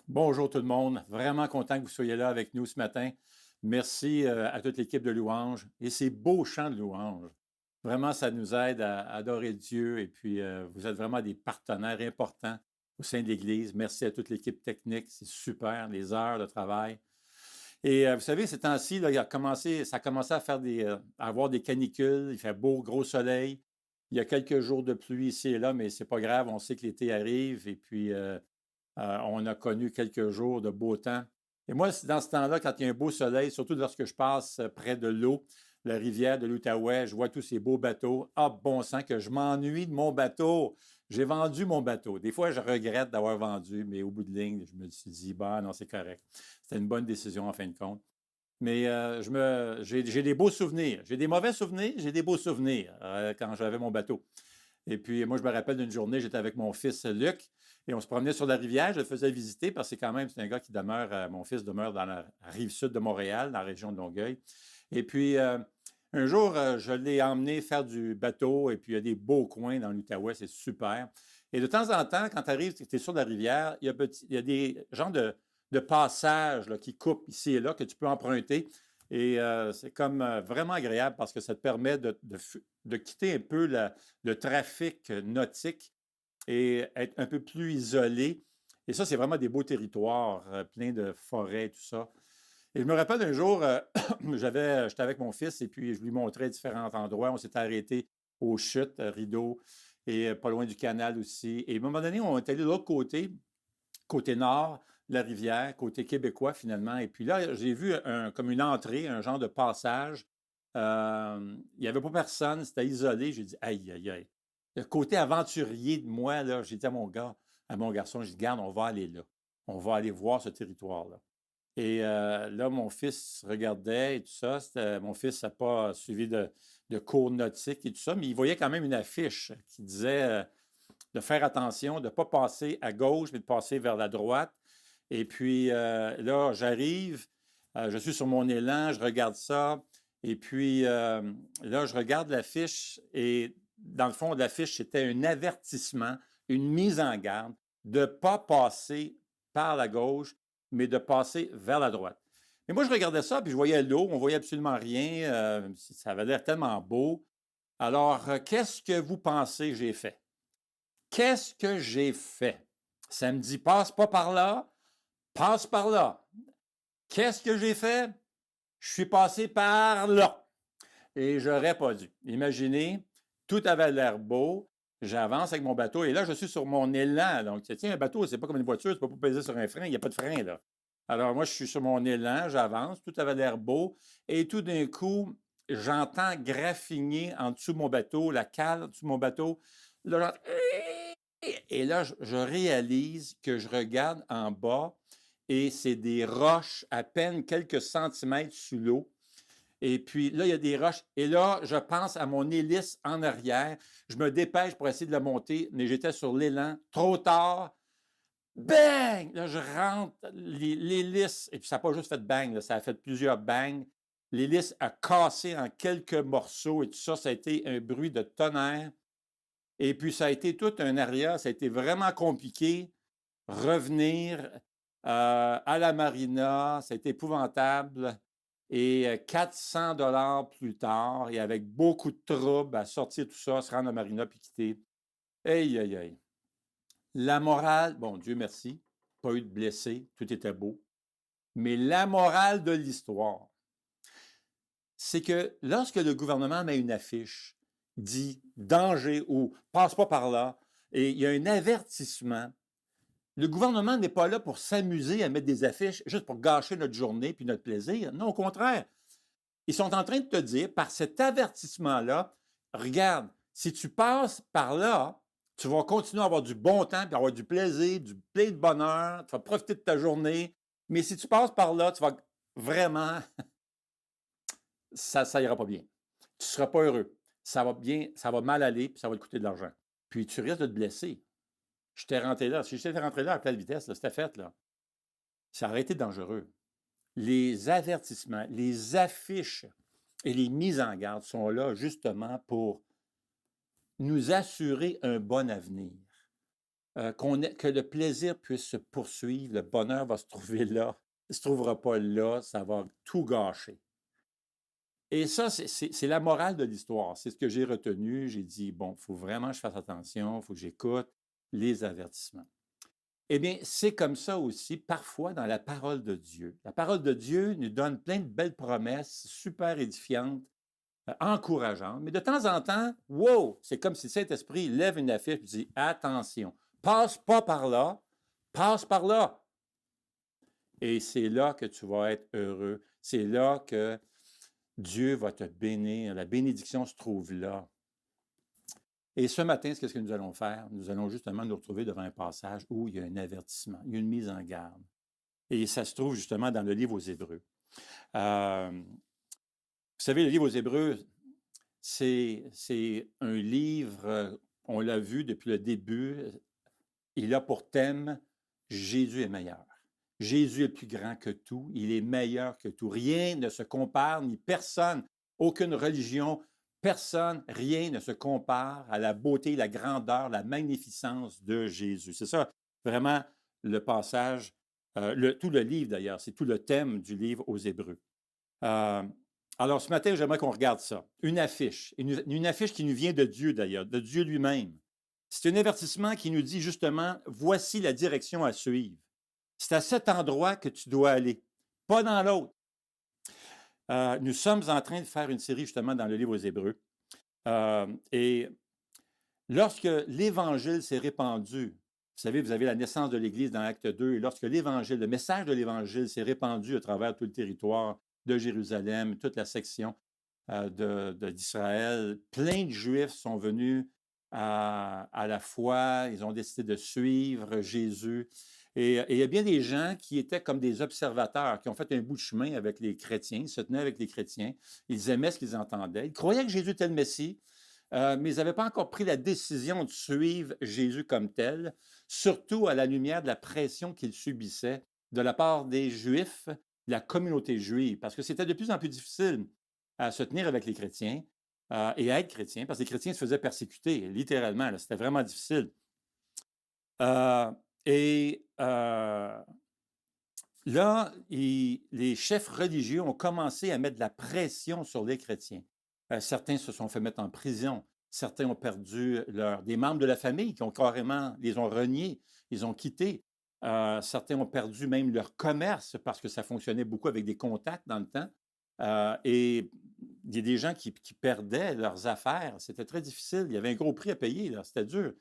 Bonjour tout le monde, vraiment content que vous soyez là avec nous ce matin. Merci à toute l'équipe de louanges et ces beaux chants de louanges. Vraiment, ça nous aide à adorer Dieu et puis vous êtes vraiment des partenaires importants au sein de l'Église. Merci à toute l'équipe technique, c'est super, les heures de travail. Et vous savez, ces temps-ci, là, ça a commencé à faire à avoir des canicules, il fait beau, gros soleil. Il y a quelques jours de pluie ici et là, mais c'est pas grave, on sait que l'été arrive et puis on a connu quelques jours de beau temps. Et moi, dans ce temps-là, quand il y a un beau soleil, surtout lorsque je passe près de l'eau, la rivière de l'Outaouais, je vois tous ces beaux bateaux. Ah, bon sang, que je m'ennuie de mon bateau. J'ai vendu mon bateau. Des fois, je regrette d'avoir vendu, mais au bout de ligne, je me suis dit, bah non, c'est correct. C'était une bonne décision en fin de compte. Mais j'ai des beaux souvenirs. J'ai des mauvais souvenirs, j'ai des beaux souvenirs quand j'avais mon bateau. Et puis, moi, je me rappelle d'une journée, j'étais avec mon fils Luc et on se promenait sur la rivière. Je le faisais visiter parce que c'est un gars qui demeure, mon fils demeure dans la rive sud de Montréal, dans la région de Longueuil. Et puis, un jour, je l'ai emmené faire du bateau et puis il y a des beaux coins dans l'Outaouais, c'est super. Et de temps en temps, quand tu arrives, tu es sur la rivière, il y a des genres de passages là, qui coupent ici et là que tu peux emprunter. Et c'est comme vraiment agréable parce que ça te permet de quitter un peu le trafic nautique et être un peu plus isolé. Et ça, c'est vraiment des beaux territoires, pleins de forêts, tout ça. Et je me rappelle d'un jour, j'étais avec mon fils et puis je lui montrais différents endroits. On s'était arrêté aux chutes, à Rideau, et pas loin du canal aussi. Et à un moment donné, on est allé de l'autre côté nord de la rivière, côté québécois finalement. Et puis là, j'ai vu comme une entrée, un genre de passage. Il n'y avait pas personne, c'était isolé. J'ai dit, aïe, aïe, aïe. Le côté aventurier de moi, là, j'ai dit à mon garçon, j'ai dit, garde, on va aller là. On va aller voir ce territoire-là. Et là, mon fils regardait et tout ça. Mon fils n'a pas suivi de cours nautiques et tout ça, mais il voyait quand même une affiche qui disait de faire attention, de ne pas passer à gauche, mais de passer vers la droite. Et puis là, j'arrive, je suis sur mon élan, je regarde ça. Et puis là, je regarde l'affiche et dans le fond de l'affiche, c'était un avertissement, une mise en garde de ne pas passer par la gauche, mais de passer vers la droite. Et moi, je regardais ça, puis je voyais l'eau, on voyait absolument rien. Ça avait l'air tellement beau. Alors, qu'est-ce que vous pensez que j'ai fait? Qu'est-ce que j'ai fait? Ça me dit, passe pas par là, passe par là. Qu'est-ce que j'ai fait? Je suis passé par là. Et j'aurais pas dû. Imaginez, tout avait l'air beau. J'avance avec mon bateau et là, je suis sur mon élan. Donc, tu sais, un bateau, c'est pas comme une voiture, tu peux pas peser sur un frein, il n'y a pas de frein, là. Alors, moi, je suis sur mon élan, j'avance, tout avait l'air beau. Et tout d'un coup, j'entends graffiner en dessous de mon bateau, la cale en dessous de mon bateau. Là, et là, je réalise que je regarde en bas et c'est des roches à peine quelques centimètres sous l'eau. Et puis là, il y a des roches. Et là, je pense à mon hélice en arrière. Je me dépêche pour essayer de la monter, mais j'étais sur l'élan. Trop tard. Bang! Là, je rentre l'hélice. Et puis ça n'a pas juste fait bang, là, ça a fait plusieurs bangs. L'hélice a cassé en quelques morceaux et tout ça. Ça a été un bruit de tonnerre. Et puis, ça a été tout un aria, ça a été vraiment compliqué. Revenir à la marina, ça a été épouvantable. Et 400 dollars plus tard, et avec beaucoup de troubles à sortir tout ça, se rendre à la marina puis quitter. Aïe, aïe, aïe. La morale, bon, Dieu merci, pas eu de blessés, tout était beau. Mais la morale de l'histoire, c'est que lorsque le gouvernement met une affiche, dit danger ou passe pas par là, et il y a un avertissement, le gouvernement n'est pas là pour s'amuser à mettre des affiches juste pour gâcher notre journée puis notre plaisir. Non, au contraire. Ils sont en train de te dire, par cet avertissement-là, regarde, si tu passes par là, tu vas continuer à avoir du bon temps, puis avoir du plaisir, du plein de bonheur, tu vas profiter de ta journée. Mais si tu passes par là, tu vas vraiment ça ira pas bien. Tu ne seras pas heureux. Ça va bien, ça va mal aller, puis ça va te coûter de l'argent. Puis tu risques de te blesser. J'étais rentré là. Si j'étais rentré là à pleine vitesse, c'était fait, là. Ça aurait été dangereux. Les avertissements, les affiches Et les mises en garde sont là justement pour nous assurer un bon avenir, que le plaisir puisse se poursuivre, le bonheur va se trouver là, il ne se trouvera pas là, ça va tout gâcher. Et ça, c'est la morale de l'histoire. C'est ce que j'ai retenu. J'ai dit, bon, il faut vraiment que je fasse attention, il faut que j'écoute les avertissements. Eh bien, c'est comme ça aussi, parfois, dans la parole de Dieu. La parole de Dieu nous donne plein de belles promesses, super édifiantes, encourageantes. Mais de temps en temps, wow, c'est comme si le Saint-Esprit lève une affiche et dit, attention, passe pas par là, passe par là. Et c'est là que tu vas être heureux. C'est là que Dieu va te bénir. La bénédiction se trouve là. Et ce matin, qu'est-ce que nous allons faire? Nous allons justement nous retrouver devant un passage où il y a un avertissement, il y a une mise en garde. Et ça se trouve justement dans le livre aux Hébreux. Vous savez, le livre aux Hébreux, c'est un livre, on l'a vu depuis le début, il a pour thème « Jésus est meilleur ». Jésus est plus grand que tout, il est meilleur que tout. Rien ne se compare, ni personne, aucune religion, personne, rien ne se compare à la beauté, la grandeur, la magnificence de Jésus. C'est ça, vraiment, le passage, tout le livre d'ailleurs, c'est tout le thème du livre aux Hébreux. Alors, ce matin, j'aimerais qu'on regarde ça. Une affiche, une affiche qui nous vient de Dieu d'ailleurs, de Dieu lui-même. C'est un avertissement qui nous dit justement, voici la direction à suivre. C'est à cet endroit que tu dois aller, pas dans l'autre. Nous sommes en train de faire une série justement dans le livre aux Hébreux. Et lorsque l'Évangile s'est répandu, vous savez, vous avez la naissance de l'Église dans Acte 2, et lorsque l'Évangile, le message de l'Évangile s'est répandu à travers tout le territoire de Jérusalem, toute la section d'Israël, plein de Juifs sont venus à la foi, ils ont décidé de suivre Jésus. Et il y a bien des gens qui étaient comme des observateurs, qui ont fait un bout de chemin avec les chrétiens, ils se tenaient avec les chrétiens, ils aimaient ce qu'ils entendaient, ils croyaient que Jésus était le Messie, mais ils n'avaient pas encore pris la décision de suivre Jésus comme tel, surtout à la lumière de la pression qu'ils subissaient de la part des Juifs, de la communauté juive, parce que c'était de plus en plus difficile à se tenir avec les chrétiens et à être chrétien, parce que les chrétiens se faisaient persécuter, littéralement, c'était vraiment difficile. Là, les chefs religieux ont commencé à mettre de la pression sur les chrétiens. Certains se sont fait mettre en prison. Certains ont perdu des membres de la famille qui ont carrément, les ont reniés, ils ont quittés. Certains ont perdu même leur commerce parce que ça fonctionnait beaucoup avec des contacts dans le temps. Et il y a des gens qui perdaient leurs affaires. C'était très difficile. Il y avait un gros prix à payer, là. C'était dur.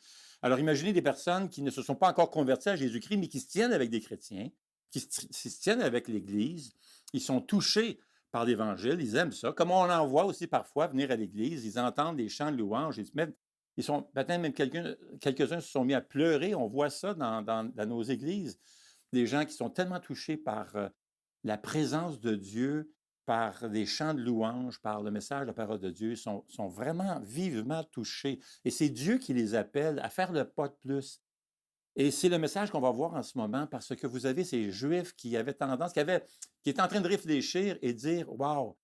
Alors, imaginez des personnes qui ne se sont pas encore converties à Jésus-Christ, mais qui se tiennent avec des chrétiens, qui se tiennent avec l'Église. Ils sont touchés par l'Évangile, ils aiment ça. Comme on en voit aussi parfois venir à l'Église, ils entendent des chants de louange, peut-être même quelques-uns se sont mis à pleurer. On voit ça dans nos églises. Des gens qui sont tellement touchés par la présence de Dieu, par des chants de louange, par le message de la parole de Dieu, sont vraiment vivement touchés. Et c'est Dieu qui les appelle à faire le pas de plus. Et c'est le message qu'on va voir en ce moment parce que vous avez ces Juifs qui avaient tendance, qui étaient en train de réfléchir et dire « Wow,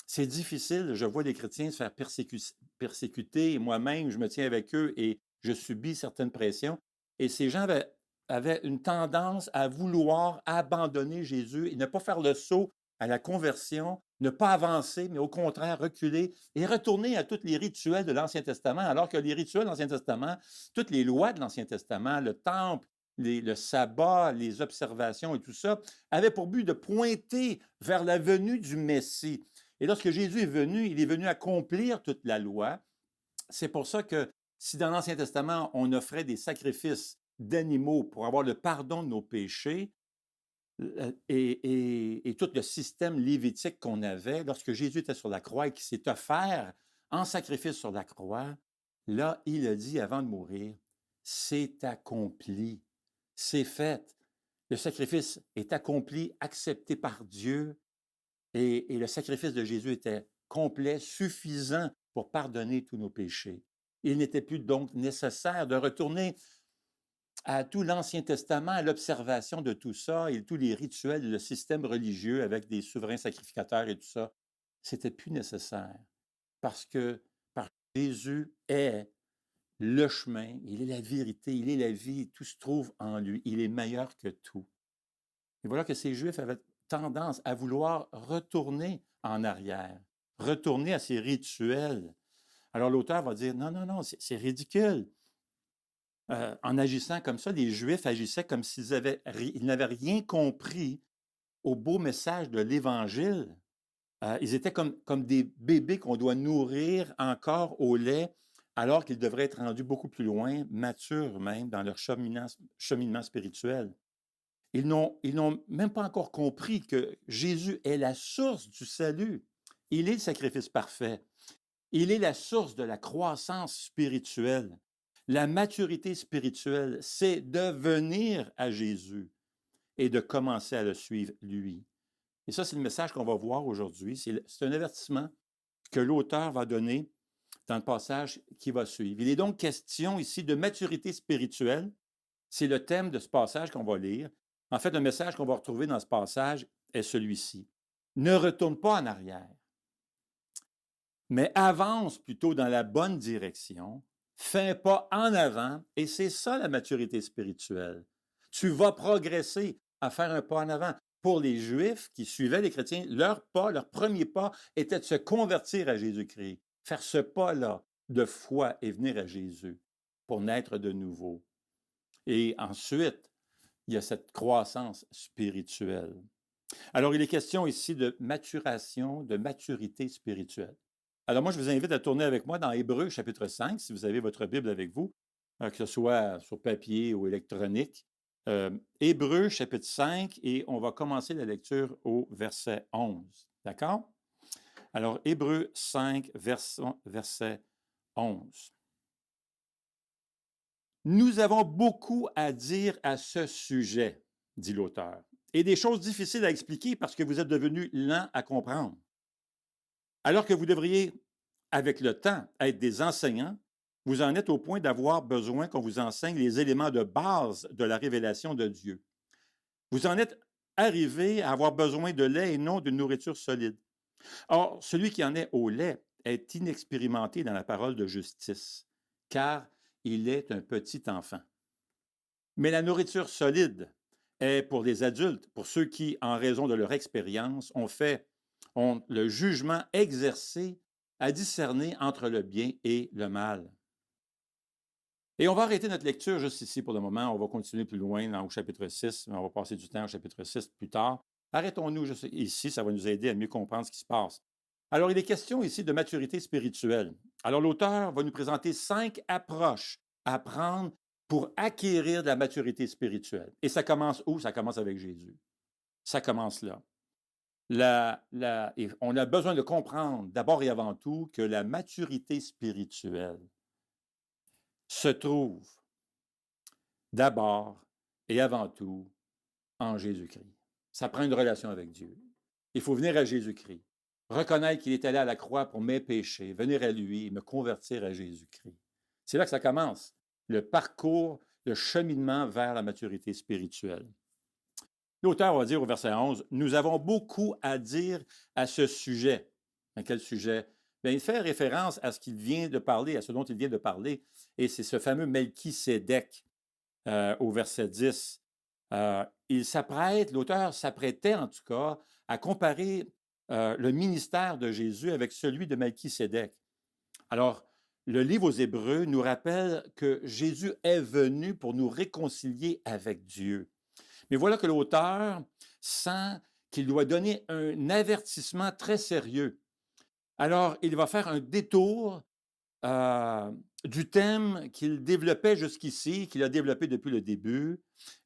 c'est difficile, je vois les chrétiens se faire persécuter, et moi-même, je me tiens avec eux et je subis certaines pressions. » Et ces gens avaient une tendance à vouloir abandonner Jésus et ne pas faire le saut à la conversion, ne pas avancer, mais au contraire reculer et retourner à tous les rituels de l'Ancien Testament, alors que les rituels de l'Ancien Testament, toutes les lois de l'Ancien Testament, le temple, le sabbat, les observations et tout ça, avaient pour but de pointer vers la venue du Messie. Et lorsque Jésus est venu, il est venu accomplir toute la loi. C'est pour ça que si dans l'Ancien Testament, on offrait des sacrifices d'animaux pour avoir le pardon de nos péchés, et tout le système lévitique qu'on avait, lorsque Jésus était sur la croix et qu'il s'est offert en sacrifice sur la croix, là, il a dit avant de mourir, « C'est accompli, c'est fait. » Le sacrifice est accompli, accepté par Dieu, et le sacrifice de Jésus était complet, suffisant pour pardonner tous nos péchés. Il n'était plus donc nécessaire de retourner à tout l'Ancien Testament, à l'observation de tout ça et tous les rituels, le système religieux avec des souverains sacrificateurs et tout ça. C'était plus nécessaire parce que Jésus est le chemin, il est la vérité, il est la vie, tout se trouve en lui. Il est meilleur que tout. Et voilà que ces Juifs avaient tendance à vouloir retourner en arrière, retourner à ces rituels. Alors l'auteur va dire, non, non, non, c'est ridicule. En agissant comme ça, les Juifs agissaient comme ils n'avaient rien compris au beau message de l'Évangile. Ils étaient comme des bébés qu'on doit nourrir encore au lait, alors qu'ils devraient être rendus beaucoup plus loin, matures même, dans leur cheminement spirituel. Ils n'ont même pas encore compris que Jésus est la source du salut. Il est le sacrifice parfait. Il est la source de la croissance spirituelle. La maturité spirituelle, c'est de venir à Jésus et de commencer à le suivre, lui. Et ça, c'est le message qu'on va voir aujourd'hui. C'est un avertissement que l'auteur va donner dans le passage qui va suivre. Il est donc question ici de maturité spirituelle. C'est le thème de ce passage qu'on va lire. En fait, le message qu'on va retrouver dans ce passage est celui-ci. Ne retourne pas en arrière, mais avance plutôt dans la bonne direction. Fais un pas en avant, et c'est ça la maturité spirituelle. Tu vas progresser à faire un pas en avant. Pour les Juifs qui suivaient les chrétiens, leur premier pas était de se convertir à Jésus-Christ, faire ce pas-là de foi et venir à Jésus pour naître de nouveau. Et ensuite, il y a cette croissance spirituelle. Alors, il est question ici de maturation, de maturité spirituelle. Alors, moi, je vous invite à tourner avec moi dans Hébreux chapitre 5, si vous avez votre Bible avec vous, que ce soit sur papier ou électronique. Hébreux chapitre 5, et on va commencer la lecture au verset 11. D'accord? Alors, Hébreux 5, verset 11. Nous avons beaucoup à dire à ce sujet, dit l'auteur, et des choses difficiles à expliquer parce que vous êtes devenus lents à comprendre. Alors que vous devriez, avec le temps, être des enseignants, vous en êtes au point d'avoir besoin qu'on vous enseigne les éléments de base de la révélation de Dieu. Vous en êtes arrivé à avoir besoin de lait et non d'une nourriture solide. Or, celui qui en est au lait est inexpérimenté dans la parole de justice, car il est un petit enfant. Mais la nourriture solide est pour les adultes, pour ceux qui, en raison de leur expérience, ont le jugement exercé à discerner entre le bien et le mal. Et on va arrêter notre lecture juste ici pour le moment. On va continuer plus loin au chapitre 6, mais on va passer du temps au chapitre 6 plus tard. Arrêtons-nous juste ici, ça va nous aider à mieux comprendre ce qui se passe. Alors, il est question ici de maturité spirituelle. Alors, l'auteur va nous présenter 5 approches à prendre pour acquérir de la maturité spirituelle. Et ça commence où? Ça commence avec Jésus. Ça commence là. On a besoin de comprendre d'abord et avant tout que la maturité spirituelle se trouve d'abord et avant tout en Jésus-Christ. Ça prend une relation avec Dieu. Il faut venir à Jésus-Christ, reconnaître qu'il est allé à la croix pour mes péchés, venir à lui et me convertir à Jésus-Christ. C'est là que ça commence, le parcours, le cheminement vers la maturité spirituelle. L'auteur va dire au verset 11, « Nous avons beaucoup à dire à ce sujet. » À quel sujet? Bien, il fait référence à ce qu'il vient de parler, à ce dont il vient de parler, et c'est ce fameux Melchisédek au verset 10. L'auteur s'apprêtait en tout cas à comparer le ministère de Jésus avec celui de Melchisédek. Alors, le livre aux Hébreux nous rappelle que Jésus est venu pour nous réconcilier avec Dieu. Mais voilà que l'auteur sent qu'il doit donner un avertissement très sérieux. Alors, il va faire un détour du thème qu'il développait jusqu'ici, qu'il a développé depuis le début,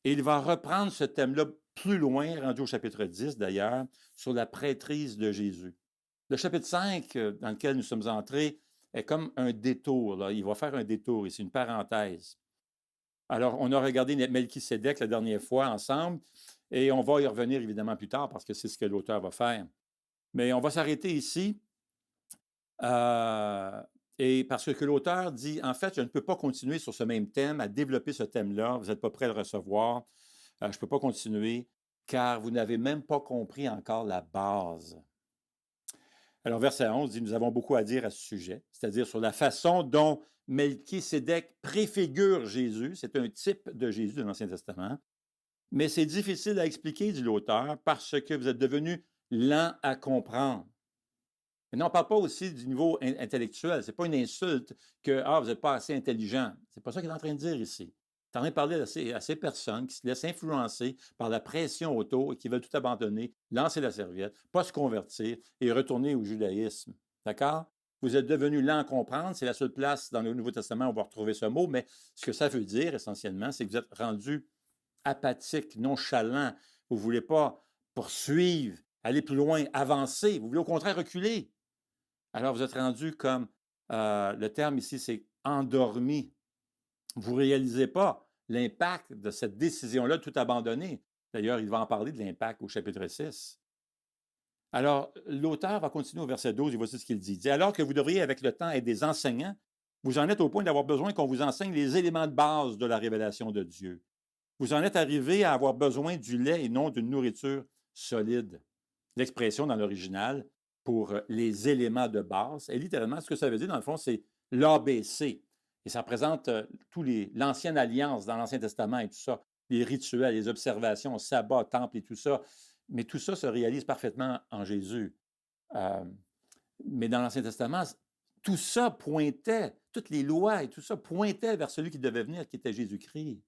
et il va reprendre ce thème-là plus loin, rendu au chapitre 10 d'ailleurs, sur la prêtrise de Jésus. Le chapitre 5, dans lequel nous sommes entrés, est comme un détour. Là. Il va faire un détour ici, une parenthèse. Alors, on a regardé Melchisédek la dernière fois ensemble, et on va y revenir évidemment plus tard parce que c'est ce que l'auteur va faire. Mais on va s'arrêter ici, et parce que l'auteur dit, en fait, je ne peux pas continuer sur ce même thème, à développer ce thème-là, vous n'êtes pas prêt à le recevoir, je ne peux pas continuer, car vous n'avez même pas compris encore la base. Alors, verset 11 dit, nous avons beaucoup à dire à ce sujet, c'est-à-dire sur la façon dont Melchisédek préfigure Jésus. C'est un type de Jésus de l'Ancien Testament. Mais c'est difficile à expliquer, dit l'auteur, parce que vous êtes devenus lents à comprendre. Maintenant, on ne parle pas aussi du niveau intellectuel. Ce n'est pas une insulte que vous n'êtes pas assez intelligent. Ce n'est pas ça qu'il est en train de dire ici. Il est en train de parler à ces personnes qui se laissent influencer par la pression autour et qui veulent tout abandonner, lancer la serviette, pas se convertir et retourner au judaïsme. D'accord? Vous êtes devenus lents à comprendre. C'est la seule place dans le Nouveau Testament où on va retrouver ce mot, mais ce que ça veut dire essentiellement, c'est que vous êtes rendus apathiques, nonchalants. Vous ne voulez pas poursuivre, aller plus loin, avancer. Vous voulez au contraire reculer. Alors, vous êtes rendu comme, le terme ici, c'est endormi. Vous ne réalisez pas l'impact de cette décision-là de tout abandonner. D'ailleurs, il va en parler de l'impact au chapitre 6. Alors, l'auteur va continuer au verset 12, et voici ce qu'il dit. Il dit, alors que vous devriez, avec le temps, être des enseignants, vous en êtes au point d'avoir besoin qu'on vous enseigne les éléments de base de la révélation de Dieu. Vous en êtes arrivé à avoir besoin du lait et non d'une nourriture solide. L'expression dans l'original pour les éléments de base, et littéralement, ce que ça veut dire, dans le fond, c'est l'ABC. Et ça représente l'ancienne alliance dans l'Ancien Testament et tout ça, les rituels, les observations, sabbat, temple et tout ça. Mais tout ça se réalise parfaitement en Jésus. Mais dans l'Ancien Testament, tout ça pointait, toutes les lois et tout ça pointait vers celui qui devait venir, qui était Jésus-Christ.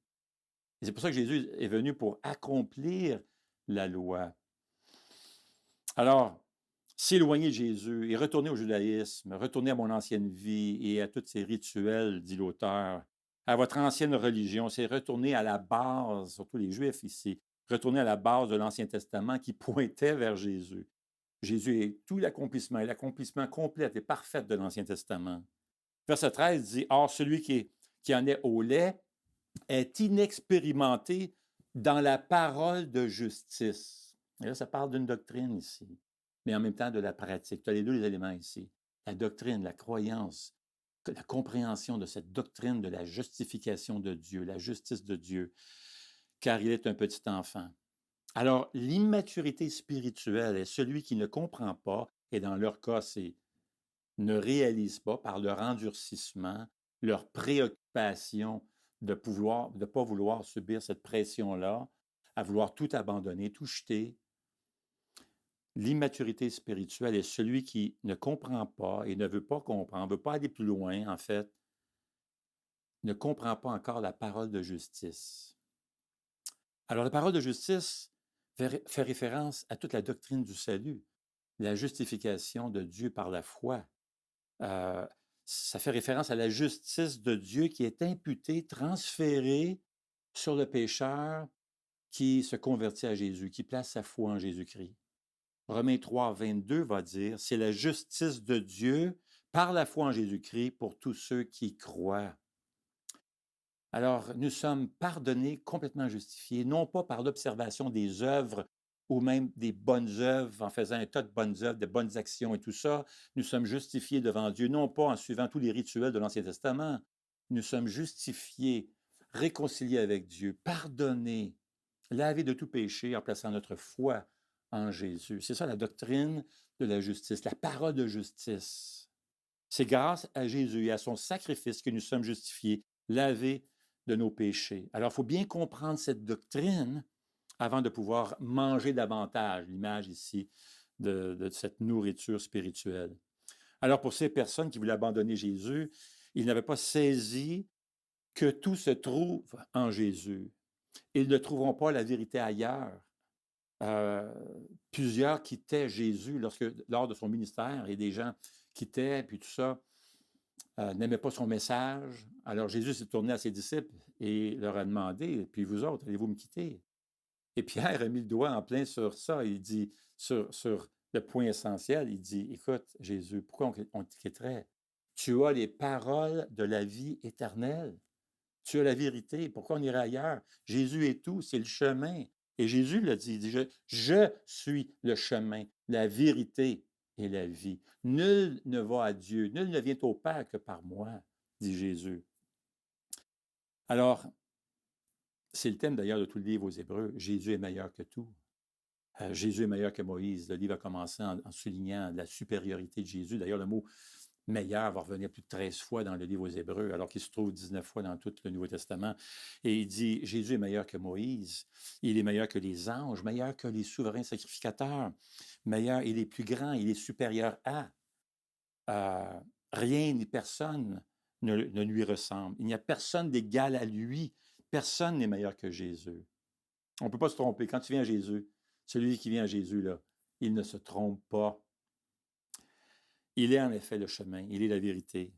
Et c'est pour ça que Jésus est venu pour accomplir la loi. Alors, s'éloigner de Jésus et retourner au judaïsme, retourner à mon ancienne vie et à tous ces rituels, dit l'auteur, à votre ancienne religion, c'est retourner à la base, surtout les Juifs ici, retourner à la base de l'Ancien Testament qui pointait vers Jésus. Jésus est tout l'accomplissement, et l'accomplissement complet et parfait de l'Ancien Testament. Verset 13 dit, « Or, celui qui en est au lait est inexpérimenté dans la parole de justice. » Et là, ça parle d'une doctrine ici, mais en même temps de la pratique. Tu as les deux éléments ici. La doctrine, la croyance, la compréhension de cette doctrine de la justification de Dieu, la justice de Dieu, car il est un petit enfant. Alors, l'immaturité spirituelle est celui qui ne comprend pas, et dans leur cas, c'est ne réalise pas par leur endurcissement, leur préoccupation de ne pas vouloir subir cette pression-là, à vouloir tout abandonner, tout jeter. L'immaturité spirituelle est celui qui ne comprend pas et ne veut pas comprendre, ne veut pas aller plus loin, en fait, ne comprend pas encore la parole de justice. Alors, la parole de justice fait référence à toute la doctrine du salut, la justification de Dieu par la foi. Ça fait référence à la justice de Dieu qui est imputée, transférée sur le pécheur qui se convertit à Jésus, qui place sa foi en Jésus-Christ. Romains 3, 22 va dire, c'est la justice de Dieu par la foi en Jésus-Christ pour tous ceux qui croient. Alors, nous sommes pardonnés, complètement justifiés, non pas par l'observation des œuvres ou même des bonnes œuvres, en faisant un tas de bonnes œuvres, de bonnes actions et tout ça. Nous sommes justifiés devant Dieu, non pas en suivant tous les rituels de l'Ancien Testament. Nous sommes justifiés, réconciliés avec Dieu, pardonnés, lavés de tout péché en plaçant notre foi en Jésus. C'est ça la doctrine de la justice, la parole de justice. C'est grâce à Jésus et à son sacrifice que nous sommes justifiés, lavés de nos péchés. Alors, il faut bien comprendre cette doctrine avant de pouvoir manger davantage, l'image ici de cette nourriture spirituelle. Alors, pour ces personnes qui voulaient abandonner Jésus, ils n'avaient pas saisi que tout se trouve en Jésus. Ils ne trouveront pas la vérité ailleurs. Plusieurs quittaient Jésus lors de son ministère, et des gens quittaient, puis tout ça, n'aimaient pas son message. Alors Jésus s'est tourné à ses disciples et leur a demandé, « Puis vous autres, allez-vous me quitter? » Et Pierre a mis le doigt en plein sur ça. Il dit, sur le point essentiel, il dit, « Écoute, Jésus, pourquoi on te quitterait? Tu as les paroles de la vie éternelle. Tu as la vérité. Pourquoi on irait ailleurs? Jésus est tout, c'est le chemin. » Et Jésus l'a dit, il dit, je suis le chemin, la vérité et la vie. Nul ne va à Dieu, nul ne vient au Père que par moi, dit Jésus. Alors, c'est le thème d'ailleurs de tout le livre aux Hébreux, Jésus est meilleur que tout. Jésus est meilleur que Moïse. Le livre a commencé en soulignant la supériorité de Jésus. D'ailleurs, le mot meilleur va revenir plus de 13 fois dans le livre aux Hébreux, alors qu'il se trouve 19 fois dans tout le Nouveau Testament. Et il dit, Jésus est meilleur que Moïse, il est meilleur que les anges, meilleur que les souverains sacrificateurs, meilleur, il est plus grand, il est supérieur à. Rien ni personne ne lui ressemble. Il n'y a personne d'égal à lui. Personne n'est meilleur que Jésus. On ne peut pas se tromper. Quand tu viens à Jésus, celui qui vient à Jésus, là, il ne se trompe pas. Il est en effet le chemin, il est la vérité.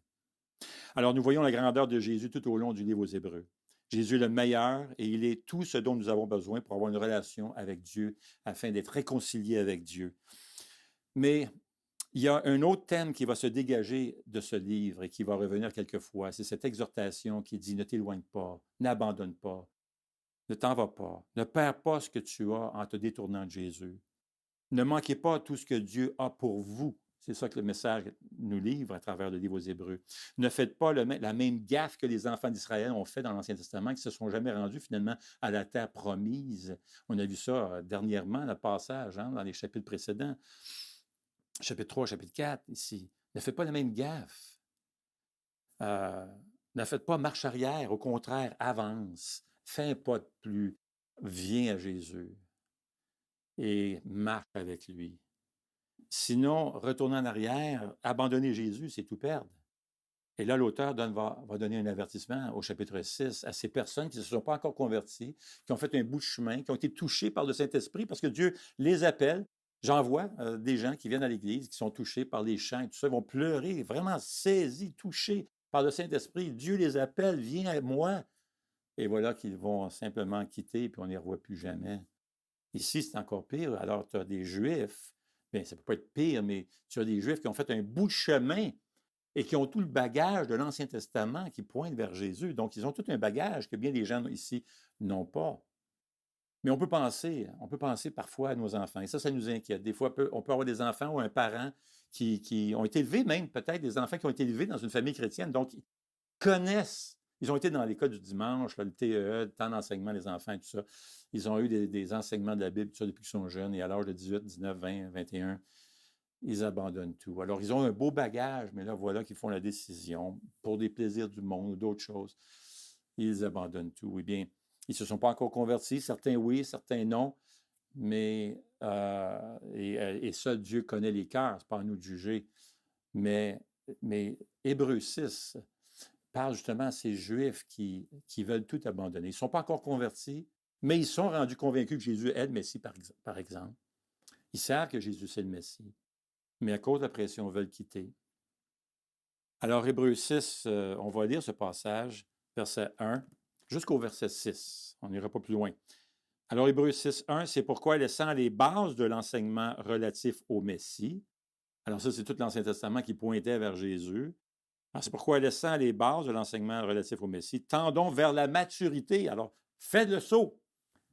Alors nous voyons la grandeur de Jésus tout au long du livre aux Hébreux. Jésus est le meilleur et il est tout ce dont nous avons besoin pour avoir une relation avec Dieu, afin d'être réconciliés avec Dieu. Mais il y a un autre thème qui va se dégager de ce livre et qui va revenir quelquefois. C'est cette exhortation qui dit « Ne t'éloigne pas, n'abandonne pas, ne t'en vas pas, ne perds pas ce que tu as en te détournant de Jésus. Ne manquez pas tout ce que Dieu a pour vous. » C'est ça que le message nous livre à travers le livre aux Hébreux. Ne faites pas la même gaffe que les enfants d'Israël ont fait dans l'Ancien Testament, qui ne se sont jamais rendus finalement à la terre promise. On a vu ça dernièrement, le passage, dans les chapitres précédents. Chapitre 3, chapitre 4, ici. Ne faites pas la même gaffe. Ne faites pas marche arrière, au contraire, avance. Fais un pas de plus. Viens à Jésus et marche avec lui. Sinon, retourner en arrière, abandonner Jésus, c'est tout perdre. Et là, l'auteur va donner un avertissement au chapitre 6 à ces personnes qui ne se sont pas encore converties, qui ont fait un bout de chemin, qui ont été touchées par le Saint-Esprit, parce que Dieu les appelle. J'en vois des gens qui viennent à l'Église, qui sont touchés par les chants et tout ça, ils vont pleurer, vraiment saisis, touchés par le Saint-Esprit. Dieu les appelle, viens à moi. Et voilà qu'ils vont simplement quitter, puis on ne les revoit plus jamais. Ici, c'est encore pire. Alors, tu as des Juifs, bien, ça ne peut pas être pire, mais tu as des Juifs qui ont fait un bout de chemin et qui ont tout le bagage de l'Ancien Testament qui pointe vers Jésus. Donc, ils ont tout un bagage que bien des gens ici n'ont pas. Mais on peut penser parfois à nos enfants, et ça nous inquiète. Des fois, on peut avoir des enfants ou un parent qui ont été élevés, même peut-être des enfants qui ont été élevés dans une famille chrétienne, donc ils connaissent, ils ont été dans l'école du dimanche, le TEE, le temps d'enseignement des enfants et tout ça. Ils ont eu des enseignements de la Bible, tout ça, depuis qu'ils sont jeunes, et à l'âge de 18, 19, 20, 21, ils abandonnent tout. Alors, ils ont un beau bagage, mais là, voilà qu'ils font la décision pour des plaisirs du monde ou d'autres choses. Ils abandonnent tout. Eh bien, ils ne se sont pas encore convertis. Certains oui, certains non. Mais, et seul Dieu connaît les cœurs. Ce n'est pas à nous de juger. Mais Hébreux 6 parle justement à ces Juifs qui veulent tout abandonner. Ils ne sont pas encore convertis, mais ils sont rendus convaincus que Jésus est le Messie, par exemple. Ils savent que Jésus, c'est le Messie. Mais à cause de la pression, ils veulent quitter. Alors, Hébreux 6, on va lire ce passage, verset 1, jusqu'au verset 6. On n'ira pas plus loin. Alors, Hébreux 6, 1, c'est pourquoi, laissant les bases de l'enseignement relatif au Messie, alors ça, c'est tout l'Ancien Testament qui pointait vers Jésus. Alors, c'est pourquoi, laissant les bases de l'enseignement relatif au Messie, tendons vers la maturité. Alors, fais le saut.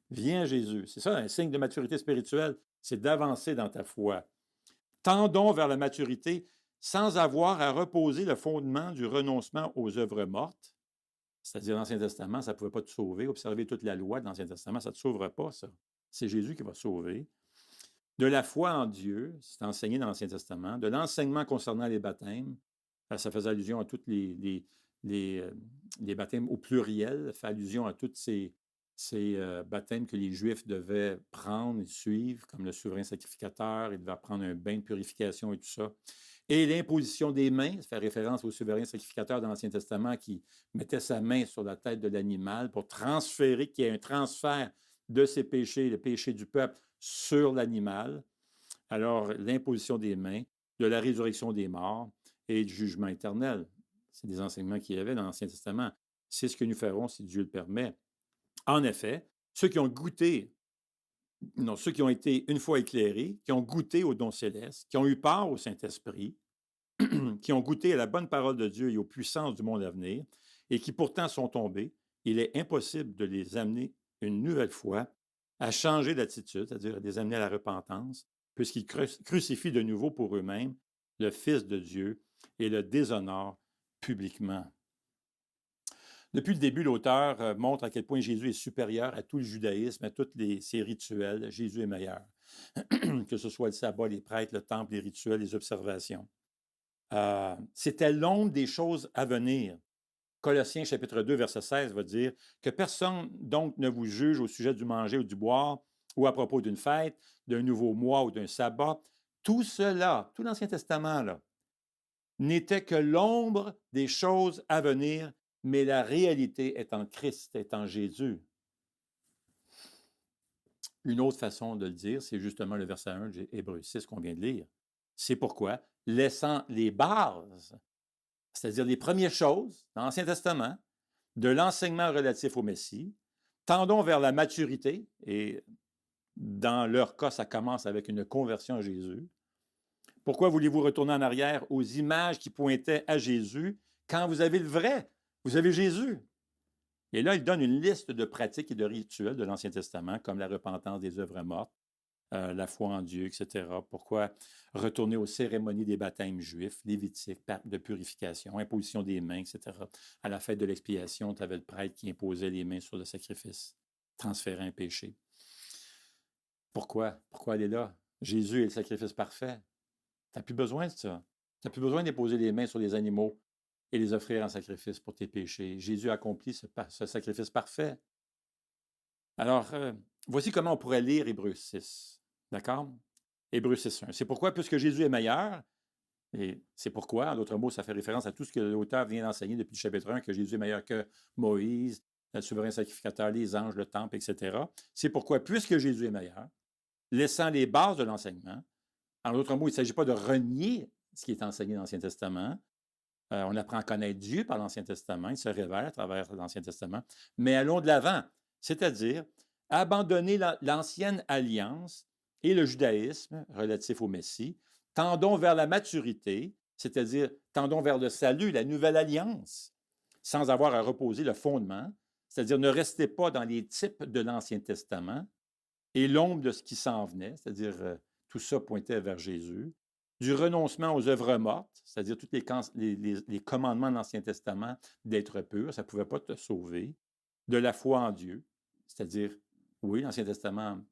Viens Jésus. C'est ça, un signe de maturité spirituelle, c'est d'avancer dans ta foi. Tendons vers la maturité sans avoir à reposer le fondement du renoncement aux œuvres mortes. C'est-à-dire l'Ancien Testament, ça ne pouvait pas te sauver. Observer toute la loi de l'Ancien Testament, ça ne te sauvera pas, ça. C'est Jésus qui va te sauver. De la foi en Dieu, c'est enseigné dans l'Ancien Testament. De l'enseignement concernant les baptêmes, ça faisait allusion à tous les baptêmes au pluriel, ça fait allusion à tous ces baptêmes que les Juifs devaient prendre et suivre, comme le souverain sacrificateur, ils devaient prendre un bain de purification et tout ça. Et l'imposition des mains, ça fait référence au souverain sacrificateur dans l'Ancien Testament qui mettait sa main sur la tête de l'animal pour transférer, qu'il y ait un transfert de ses péchés, le péché du peuple, sur l'animal. Alors, l'imposition des mains, de la résurrection des morts et du jugement éternel. C'est des enseignements qu'il y avait dans l'Ancien Testament. C'est ce que nous ferons si Dieu le permet. En effet, ceux qui ont été une fois éclairés, qui ont goûté au don céleste, qui ont eu part au Saint-Esprit, qui ont goûté à la bonne parole de Dieu et aux puissances du monde à venir, et qui pourtant sont tombés, il est impossible de les amener une nouvelle fois à changer d'attitude, c'est-à-dire à les amener à la repentance, puisqu'ils crucifient de nouveau pour eux-mêmes le Fils de Dieu et le déshonorent publiquement. Depuis le début, l'auteur montre à quel point Jésus est supérieur à tout le judaïsme, à tous ses rituels. Jésus est meilleur. que ce soit le sabbat, les prêtres, le temple, les rituels, les observations. C'était l'ombre des choses à venir. Colossiens chapitre 2, verset 16 va dire que personne donc ne vous juge au sujet du manger ou du boire ou à propos d'une fête, d'un nouveau mois ou d'un sabbat. Tout cela, tout l'Ancien Testament, là, n'était que l'ombre des choses à venir, mais la réalité est en Christ, est en Jésus. Une autre façon de le dire, c'est justement le verset 1 de Hébreux 6 qu'on vient de lire. C'est pourquoi, laissant les bases, c'est-à-dire les premières choses dans l'Ancien Testament, de l'enseignement relatif au Messie, tendons vers la maturité, et dans leur cas, ça commence avec une conversion à Jésus. Pourquoi voulez-vous retourner en arrière aux images qui pointaient à Jésus quand vous avez le vrai? Vous avez Jésus. Et là, il donne une liste de pratiques et de rituels de l'Ancien Testament, comme la repentance des œuvres mortes, la foi en Dieu, etc. Pourquoi retourner aux cérémonies des baptêmes juifs, lévitiques, de purification, imposition des mains, etc. À la fête de l'expiation, tu avais le prêtre qui imposait les mains sur le sacrifice, transférant un péché. Pourquoi? Pourquoi aller là? Jésus est le sacrifice parfait. Tu n'as plus besoin de ça. Tu n'as plus besoin d'imposer les mains sur les animaux et les offrir en sacrifice pour tes péchés. Jésus a accompli ce sacrifice parfait. Alors, voici comment on pourrait lire Hébreux 6. D'accord? Hébreux 6.1. C'est pourquoi, puisque Jésus est meilleur, et c'est pourquoi, en d'autres mots, ça fait référence à tout ce que l'auteur vient d'enseigner depuis le chapitre 1, que Jésus est meilleur que Moïse, le souverain sacrificateur, les anges, le temple, etc. C'est pourquoi, puisque Jésus est meilleur, laissant les bases de l'enseignement, en d'autres mots, il ne s'agit pas de renier ce qui est enseigné dans l'Ancien Testament. On apprend à connaître Dieu par l'Ancien Testament, il se révèle à travers l'Ancien Testament, mais allons de l'avant, c'est-à-dire abandonner l'ancienne alliance et le judaïsme relatif au Messie, tendons vers la maturité, c'est-à-dire tendons vers le salut, la nouvelle alliance, sans avoir à reposer le fondement, c'est-à-dire ne restez pas dans les types de l'Ancien Testament et l'ombre de ce qui s'en venait, c'est-à-dire tout ça pointait vers Jésus, du renoncement aux œuvres mortes, c'est-à-dire tous les commandements de l'Ancien Testament d'être pur, ça ne pouvait pas te sauver, de la foi en Dieu, c'est-à-dire, oui, l'Ancien Testament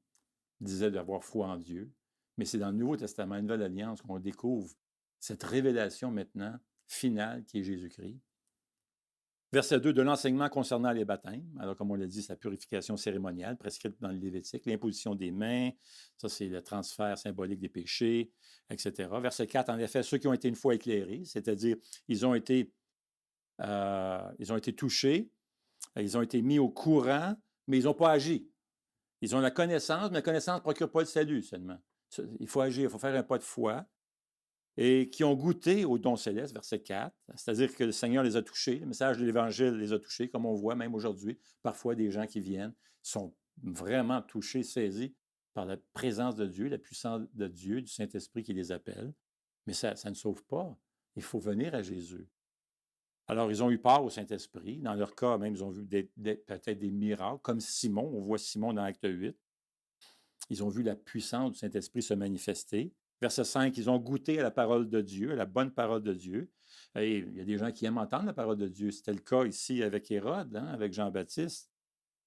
disait d'avoir foi en Dieu, mais c'est dans le Nouveau Testament, une nouvelle alliance, qu'on découvre cette révélation maintenant finale qui est Jésus-Christ. Verset 2, de l'enseignement concernant les baptêmes. Alors, comme on l'a dit, c'est la purification cérémoniale prescrite dans le Lévitique, l'imposition des mains, ça c'est le transfert symbolique des péchés, etc. Verset 4, en effet, ceux qui ont été une fois éclairés, c'est-à-dire ils ont été touchés, ils ont été mis au courant, mais ils n'ont pas agi. Ils ont la connaissance, mais la connaissance ne procure pas le salut seulement. Il faut agir, il faut faire un pas de foi. Et qui ont goûté au don céleste, verset 4, c'est-à-dire que le Seigneur les a touchés, le message de l'Évangile les a touchés, comme on voit même aujourd'hui, parfois des gens qui viennent sont vraiment touchés, saisis par la présence de Dieu, la puissance de Dieu, du Saint-Esprit qui les appelle. Mais ça ne sauve pas. Il faut venir à Jésus. Alors, ils ont eu part au Saint-Esprit. Dans leur cas, même, ils ont vu peut-être des miracles, comme Simon. On voit Simon dans Acte 8. Ils ont vu la puissance du Saint-Esprit se manifester. Verset 5, ils ont goûté à la parole de Dieu, à la bonne parole de Dieu. Et il y a des gens qui aiment entendre la parole de Dieu. C'était le cas ici avec Hérode, avec Jean-Baptiste,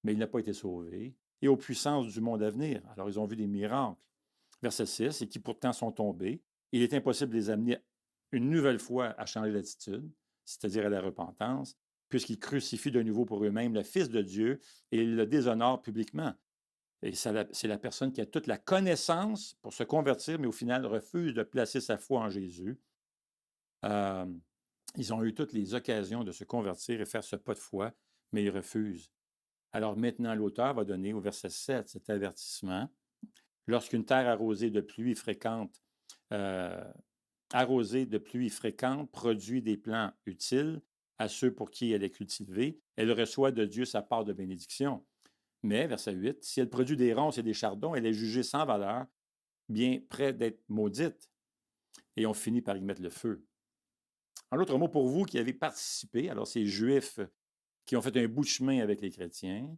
mais il n'a pas été sauvé. Et aux puissances du monde à venir. Alors, ils ont vu des miracles. Verset 6, et qui pourtant sont tombés. Il est impossible de les amener une nouvelle fois à changer d'attitude, c'est-à-dire à la repentance, puisqu'ils crucifient de nouveau pour eux-mêmes le Fils de Dieu et ils le déshonorent publiquement. Et c'est la personne qui a toute la connaissance pour se convertir, mais au final refuse de placer sa foi en Jésus. Ils ont eu toutes les occasions de se convertir et faire ce pas de foi, mais ils refusent. Alors maintenant, l'auteur va donner au verset 7 cet avertissement. Lorsqu'une terre arrosée de pluie fréquente produit des plants utiles à ceux pour qui elle est cultivée, elle reçoit de Dieu sa part de bénédiction. Mais, verset 8, si elle produit des ronces et des chardons, elle est jugée sans valeur, bien près d'être maudite. Et on finit par y mettre le feu. En d'autres mots, pour vous qui avez participé, alors ces Juifs qui ont fait un bout de chemin avec les chrétiens,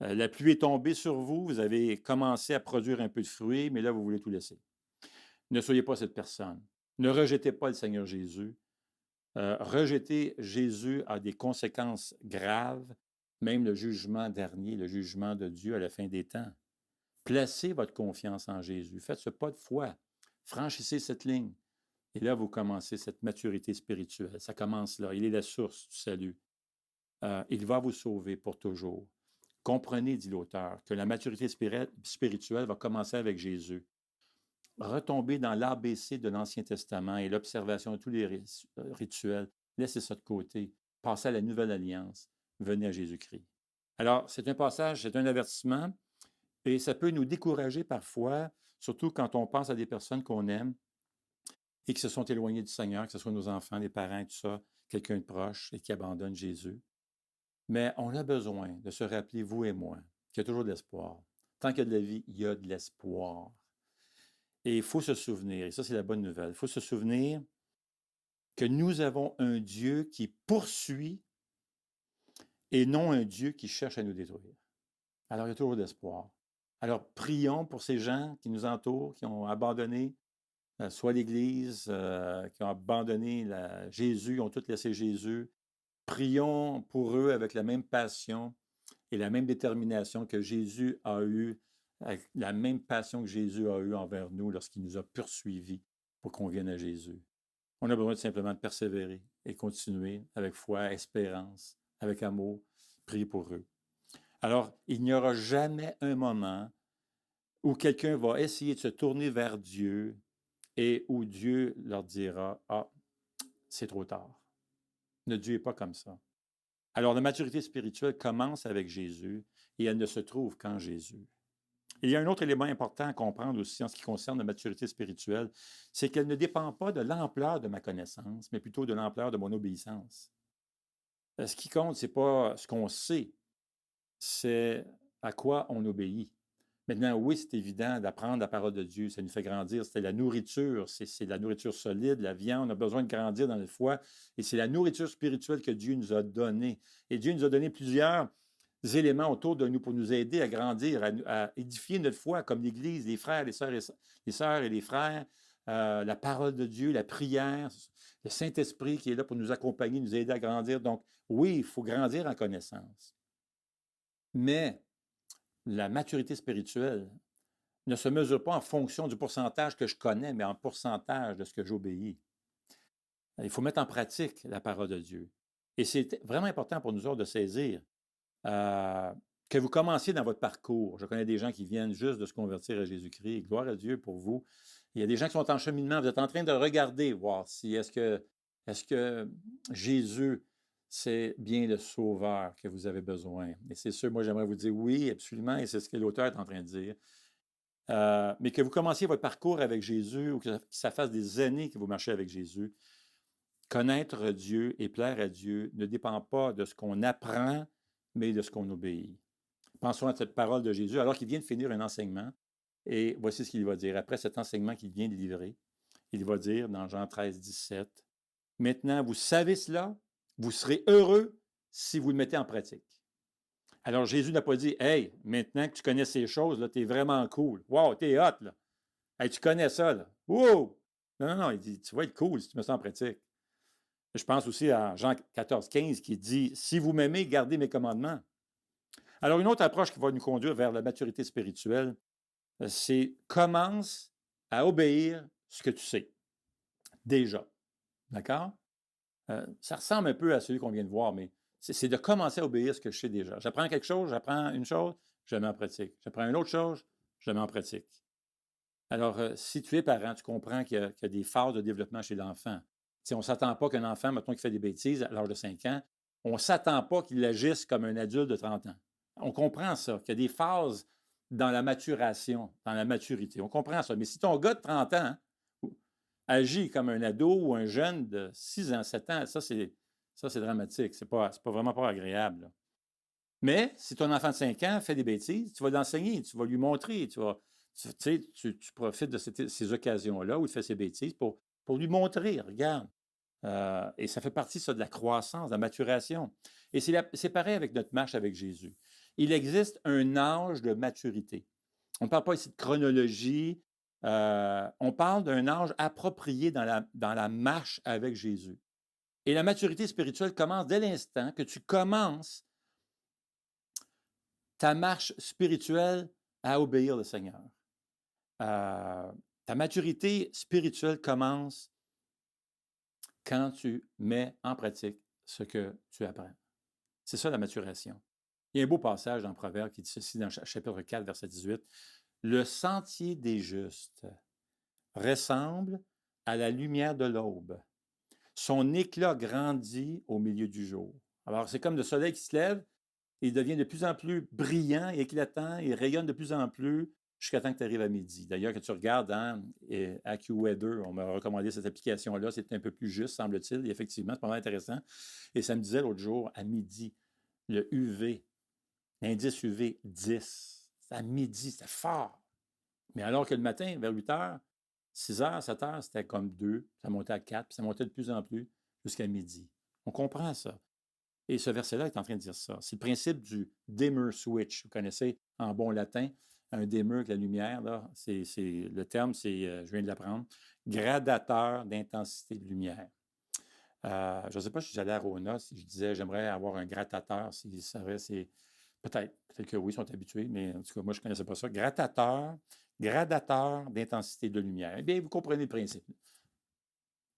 la pluie est tombée sur vous, vous avez commencé à produire un peu de fruits, mais là, vous voulez tout laisser. Ne soyez pas cette personne. Ne rejetez pas le Seigneur Jésus. Rejeter Jésus a des conséquences graves, même le jugement dernier, le jugement de Dieu à la fin des temps. Placez votre confiance en Jésus. Faites ce pas de foi. Franchissez cette ligne. Et là, vous commencez cette maturité spirituelle. Ça commence là. Il est la source du salut. Il va vous sauver pour toujours. Comprenez, dit l'auteur, que la maturité spirituelle va commencer avec Jésus. Retombez dans l'ABC de l'Ancien Testament et l'observation de tous les rituels. Laissez ça de côté. Passez à la nouvelle alliance. Venez à Jésus-Christ. Alors, c'est un passage, c'est un avertissement, et ça peut nous décourager parfois, surtout quand on pense à des personnes qu'on aime et qui se sont éloignées du Seigneur, que ce soit nos enfants, les parents, tout ça, quelqu'un de proche et qui abandonne Jésus. Mais on a besoin de se rappeler, vous et moi, qu'il y a toujours de l'espoir. Tant qu'il y a de la vie, il y a de l'espoir. Et il faut se souvenir, et ça c'est la bonne nouvelle, il faut se souvenir que nous avons un Dieu qui poursuit et non un Dieu qui cherche à nous détruire. Alors il y a toujours de l'espoir. Alors prions pour ces gens qui nous entourent, qui ont abandonné soit l'Église, qui ont abandonné Jésus, ont tous laissé Jésus. Prions pour eux avec la même passion et la même détermination que Jésus a eue, avec la même passion que Jésus a eue envers nous lorsqu'il nous a poursuivis pour qu'on vienne à Jésus. On a besoin simplement de persévérer et continuer avec foi, espérance, avec amour, prier pour eux. Alors, il n'y aura jamais un moment où quelqu'un va essayer de se tourner vers Dieu et où Dieu leur dira « Ah, c'est trop tard. » Notre Dieu n'est pas comme ça. Alors, la maturité spirituelle commence avec Jésus et elle ne se trouve qu'en Jésus. Il y a un autre élément important à comprendre aussi en ce qui concerne la maturité spirituelle, c'est qu'elle ne dépend pas de l'ampleur de ma connaissance, mais plutôt de l'ampleur de mon obéissance. Ce qui compte, ce n'est pas ce qu'on sait, c'est à quoi on obéit. Maintenant, oui, c'est évident d'apprendre la parole de Dieu, ça nous fait grandir. C'est la nourriture, c'est la nourriture solide, la viande. On a besoin de grandir dans la foi. Et c'est la nourriture spirituelle que Dieu nous a donnée. Et Dieu nous a donné plusieurs éléments autour de nous pour nous aider à grandir, à édifier notre foi, comme l'Église, les frères, les sœurs et les frères, la parole de Dieu, la prière, le Saint-Esprit qui est là pour nous accompagner, nous aider à grandir. Donc, oui, il faut grandir en connaissance. Mais la maturité spirituelle ne se mesure pas en fonction du pourcentage que je connais, mais en pourcentage de ce que j'obéis. Il faut mettre en pratique la parole de Dieu. Et c'est vraiment important pour nous autres de saisir que vous commenciez dans votre parcours. Je connais des gens qui viennent juste de se convertir à Jésus-Christ. Gloire à Dieu pour vous. Il y a des gens qui sont en cheminement. Vous êtes en train de regarder, voir si est-ce que Jésus, c'est bien le sauveur que vous avez besoin. Et c'est sûr, moi, j'aimerais vous dire oui, absolument, et c'est ce que l'auteur est en train de dire. Mais que vous commenciez votre parcours avec Jésus ou que ça fasse des années que vous marchez avec Jésus, connaître Dieu et plaire à Dieu ne dépend pas de ce qu'on apprend, mais de ce qu'on obéit. Pensons à cette parole de Jésus alors qu'il vient de finir un enseignement. Et voici ce qu'il va dire. Après cet enseignement qu'il vient de livrer, il va dire dans Jean 13, 17, « Maintenant, vous savez cela, vous serez heureux si vous le mettez en pratique. » Alors, Jésus n'a pas dit, « Hey, maintenant que tu connais ces choses, là, t'es vraiment cool. Wow, t'es hot, là. Hey, tu connais ça, là. Wow! » Non, il dit, « Tu vas être cool si tu mets ça en pratique. » Je pense aussi à Jean 14, 15 qui dit, « Si vous m'aimez, gardez mes commandements. » Alors, une autre approche qui va nous conduire vers la maturité spirituelle, c'est commence à obéir ce que tu sais. Déjà. D'accord? Ça ressemble un peu à celui qu'on vient de voir, mais c'est de commencer à obéir ce que je sais déjà. J'apprends quelque chose, j'apprends une chose, je la mets en pratique. J'apprends une autre chose, je la mets en pratique. Alors, si tu es parent, tu comprends qu'il y a des phases de développement chez l'enfant. On ne s'attend pas qu'un enfant, mettons, qui fait des bêtises à l'âge de 5 ans, on ne s'attend pas qu'il agisse comme un adulte de 30 ans. On comprend ça, qu'il y a des phases dans la maturation, dans la maturité. On comprend ça. Mais si ton gars de 30 ans agit comme un ado ou un jeune de 6 ans, 7 ans, ça, c'est dramatique. C'est pas vraiment pas agréable. Là. Mais si ton enfant de 5 ans fait des bêtises, tu vas l'enseigner, tu vas lui montrer, tu profites de ces occasions-là où il fait ses bêtises pour lui montrer, regarde. Et ça fait partie, ça, de la croissance, de la maturation. Et c'est pareil avec notre marche avec Jésus. Il existe un âge de maturité. On ne parle pas ici de chronologie, on parle d'un âge approprié dans la marche avec Jésus. Et la maturité spirituelle commence dès l'instant que tu commences ta marche spirituelle à obéir le Seigneur. Ta maturité spirituelle commence quand tu mets en pratique ce que tu apprends. C'est ça la maturation. Il y a un beau passage dans Proverbe qui dit ceci dans chapitre 4, verset 18. Le sentier des justes ressemble à la lumière de l'aube. Son éclat grandit au milieu du jour. Alors, c'est comme le soleil qui se lève, il devient de plus en plus brillant, éclatant, il rayonne de plus en plus jusqu'à temps que tu arrives à midi. D'ailleurs, quand tu regardes dans AccuWeather, on m'a recommandé cette application-là, c'est un peu plus juste, semble-t-il, et effectivement, c'est pas mal intéressant. Et ça me disait l'autre jour, à midi, le UV, l'indice UV 10, à midi, c'était fort. Mais alors que le matin, vers 8 heures, 6 heures, 7 heures, c'était comme 2, ça montait à 4, puis ça montait de plus en plus jusqu'à midi. On comprend ça. Et ce verset-là est en train de dire ça. C'est le principe du dimmer switch. Vous connaissez en bon latin, un dimmer avec la lumière, là, le terme, je viens de l'apprendre, gradateur d'intensité de lumière. Je ne sais pas si j'allais à Rona, si je disais j'aimerais avoir un gradateur, si ça vrai, c'est peut-être que oui, ils sont habitués, mais en tout cas, moi, je ne connaissais pas ça. Gradateur d'intensité de lumière. Eh bien, vous comprenez le principe.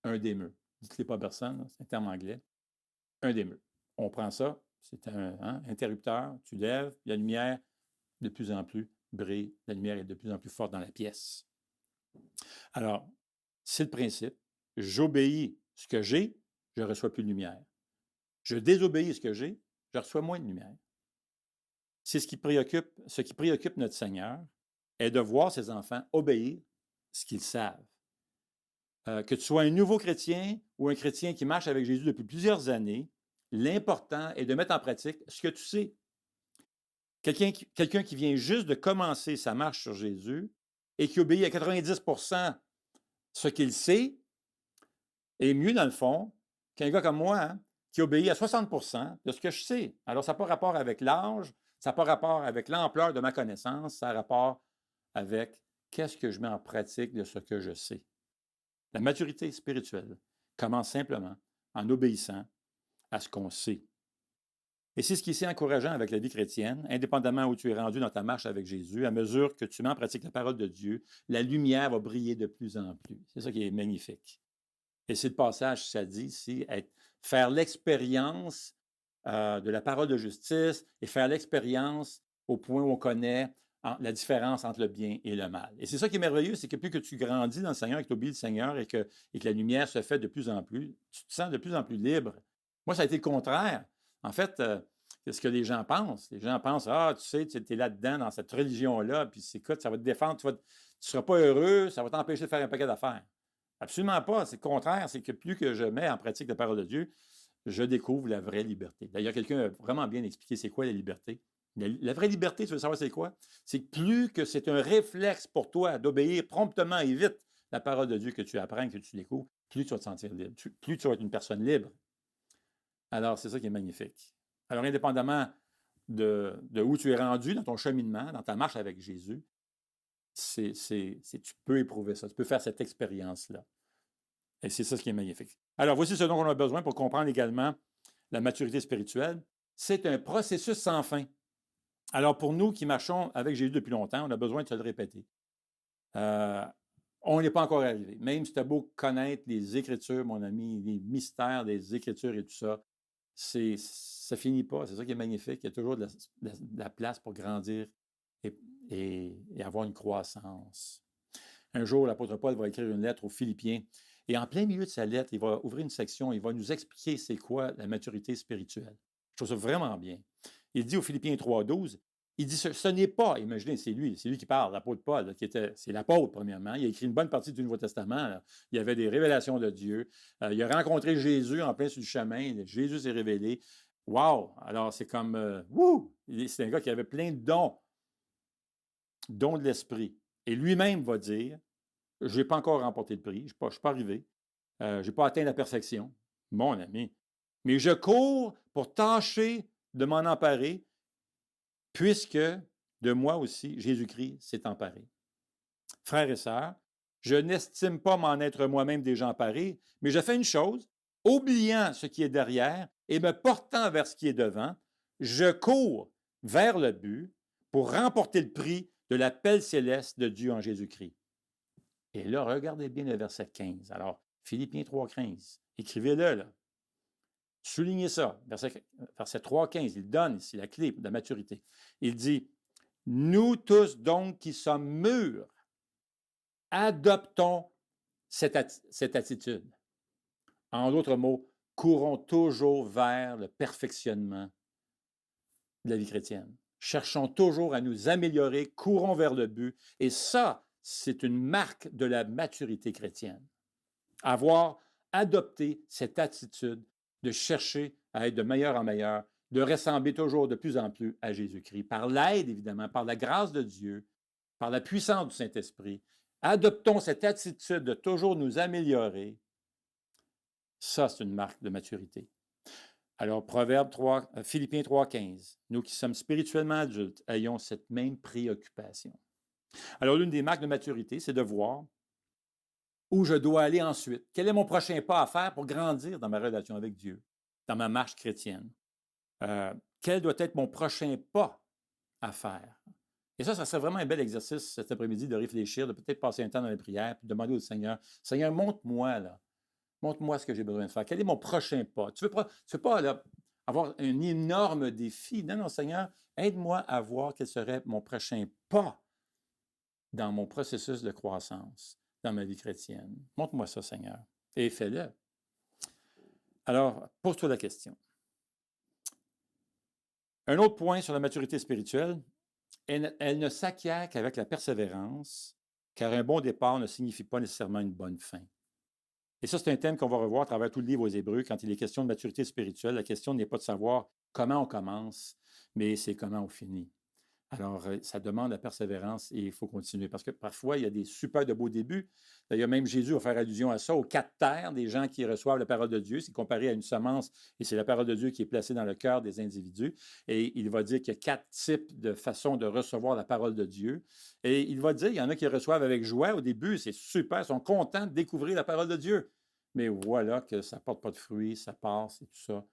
Un dimmer. Dites-le pas à personne, c'est un terme anglais. Un dimmer. On prend ça, c'est un interrupteur, tu lèves, la lumière de plus en plus brille, la lumière est de plus en plus forte dans la pièce. Alors, c'est le principe. J'obéis ce que j'ai, je ne reçois plus de lumière. Je désobéis ce que j'ai, je reçois moins de lumière. C'est ce qui préoccupe notre Seigneur, est de voir ses enfants obéir ce qu'ils savent. Que tu sois un nouveau chrétien ou un chrétien qui marche avec Jésus depuis plusieurs années, l'important est de mettre en pratique ce que tu sais. Quelqu'un qui vient juste de commencer sa marche sur Jésus et qui obéit à 90% ce qu'il sait est mieux, dans le fond, qu'un gars comme moi, hein, qui obéit à 60% de ce que je sais. Alors, ça n'a pas rapport avec l'âge, ça n'a pas rapport avec l'ampleur de ma connaissance, ça a rapport avec qu'est-ce que je mets en pratique de ce que je sais. La maturité spirituelle commence simplement en obéissant à ce qu'on sait. Et c'est ce qui est si encourageant avec la vie chrétienne, indépendamment où tu es rendu dans ta marche avec Jésus, à mesure que tu mets en pratique la parole de Dieu, la lumière va briller de plus en plus. C'est ça qui est magnifique. Et c'est le passage, ça dit ici, faire l'expérience de la parole de justice et faire l'expérience au point où on connaît la différence entre le bien et le mal. Et c'est ça qui est merveilleux, c'est que plus que tu grandis dans le Seigneur et que tu obéis le Seigneur et que la lumière se fait de plus en plus, tu te sens de plus en plus libre. Moi, ça a été le contraire. En fait, c'est ce que les gens pensent. Les gens pensent, tu sais, tu es là-dedans, dans cette religion-là, puis écoute, ça va te défendre, tu ne seras pas heureux, ça va t'empêcher de faire un paquet d'affaires. Absolument pas. C'est le contraire. C'est que plus que je mets en pratique la parole de Dieu, je découvre la vraie liberté. D'ailleurs, quelqu'un a vraiment bien expliqué c'est quoi la liberté. La vraie liberté, tu veux savoir c'est quoi? C'est que plus que c'est un réflexe pour toi d'obéir promptement et vite la parole de Dieu que tu apprends, que tu découvres, plus tu vas te sentir libre, plus tu vas être une personne libre. Alors, c'est ça qui est magnifique. Alors, indépendamment de où tu es rendu dans ton cheminement, dans ta marche avec Jésus, tu peux éprouver ça, tu peux faire cette expérience-là. Et c'est ça ce qui est magnifique. Alors, voici ce dont on a besoin pour comprendre également la maturité spirituelle. C'est un processus sans fin. Alors, pour nous qui marchons avec Jésus depuis longtemps, on a besoin de se le répéter. On n'est pas encore arrivé. Même si tu as beau connaître les Écritures, mon ami, les mystères des Écritures et tout ça, ça ne finit pas. C'est ça qui est magnifique. Il y a toujours de la place pour grandir et avoir une croissance. Un jour, l'apôtre Paul va écrire une lettre aux Philippiens. Et en plein milieu de sa lettre, il va ouvrir une section, il va nous expliquer c'est quoi la maturité spirituelle. Je trouve ça vraiment bien. Il dit aux Philippiens 3,12, il dit ce n'est pas, imaginez, c'est lui qui parle, l'apôtre Paul, là, c'est l'apôtre premièrement. Il a écrit une bonne partie du Nouveau Testament. Là. Il y avait des révélations de Dieu. Il a rencontré Jésus en plein sur le chemin. Jésus s'est révélé. Wow! Alors, c'est comme, c'est un gars qui avait plein de dons de l'esprit. Et lui-même va dire, je n'ai pas encore remporté le prix, je ne suis pas arrivé, je n'ai pas atteint la perfection, mon ami, mais je cours pour tâcher de m'en emparer, puisque de moi aussi, Jésus-Christ s'est emparé. Frères et sœurs, je n'estime pas m'en être moi-même déjà emparé, mais je fais une chose, oubliant ce qui est derrière et me portant vers ce qui est devant, je cours vers le but pour remporter le prix de l'appel céleste de Dieu en Jésus-Christ. Et là, regardez bien le verset 15. Alors, Philippiens 3,15. Écrivez-le, là. Soulignez ça. Verset 3,15, il donne ici la clé de la maturité. Il dit, « Nous tous donc qui sommes mûrs, adoptons cette attitude. » En d'autres mots, courons toujours vers le perfectionnement de la vie chrétienne. Cherchons toujours à nous améliorer, courons vers le but. Et ça, c'est une marque de la maturité chrétienne. Avoir adopté cette attitude de chercher à être de meilleur en meilleur, de ressembler toujours de plus en plus à Jésus-Christ, par l'aide, évidemment, par la grâce de Dieu, par la puissance du Saint-Esprit. Adoptons cette attitude de toujours nous améliorer. Ça, c'est une marque de maturité. Alors, Philippiens 3,15. Nous qui sommes spirituellement adultes, ayons cette même préoccupation. Alors, l'une des marques de maturité, c'est de voir où je dois aller ensuite. Quel est mon prochain pas à faire pour grandir dans ma relation avec Dieu, dans ma marche chrétienne? Quel doit être mon prochain pas à faire? Et ça serait vraiment un bel exercice cet après-midi de réfléchir, de peut-être passer un temps dans les prières, puis de demander au Seigneur, Seigneur, montre-moi là. Montre-moi ce que j'ai besoin de faire. Quel est mon prochain pas? Tu veux pas là, avoir un énorme défi. Non, non, Seigneur, aide-moi à voir quel serait mon prochain pas dans mon processus de croissance, dans ma vie chrétienne. Montre-moi ça, Seigneur. Et fais-le. Alors, pose-toi la question. Un autre point sur la maturité spirituelle, elle ne s'acquiert qu'avec la persévérance, car un bon départ ne signifie pas nécessairement une bonne fin. Et ça, c'est un thème qu'on va revoir à travers tout le livre aux Hébreux. Quand il est question de maturité spirituelle, la question n'est pas de savoir comment on commence, mais c'est comment on finit. Alors, ça demande la persévérance et il faut continuer parce que parfois, il y a des super de beaux débuts. D'ailleurs, même Jésus va faire allusion à ça, aux 4 terres des gens qui reçoivent la parole de Dieu. C'est comparé à une semence et c'est la parole de Dieu qui est placée dans le cœur des individus. Et il va dire qu'il y a 4 types de façons de recevoir la parole de Dieu. Et il va dire, il y en a qui reçoivent avec joie au début, c'est super, ils sont contents de découvrir la parole de Dieu. Mais voilà que ça ne porte pas de fruits, ça passe et tout ça.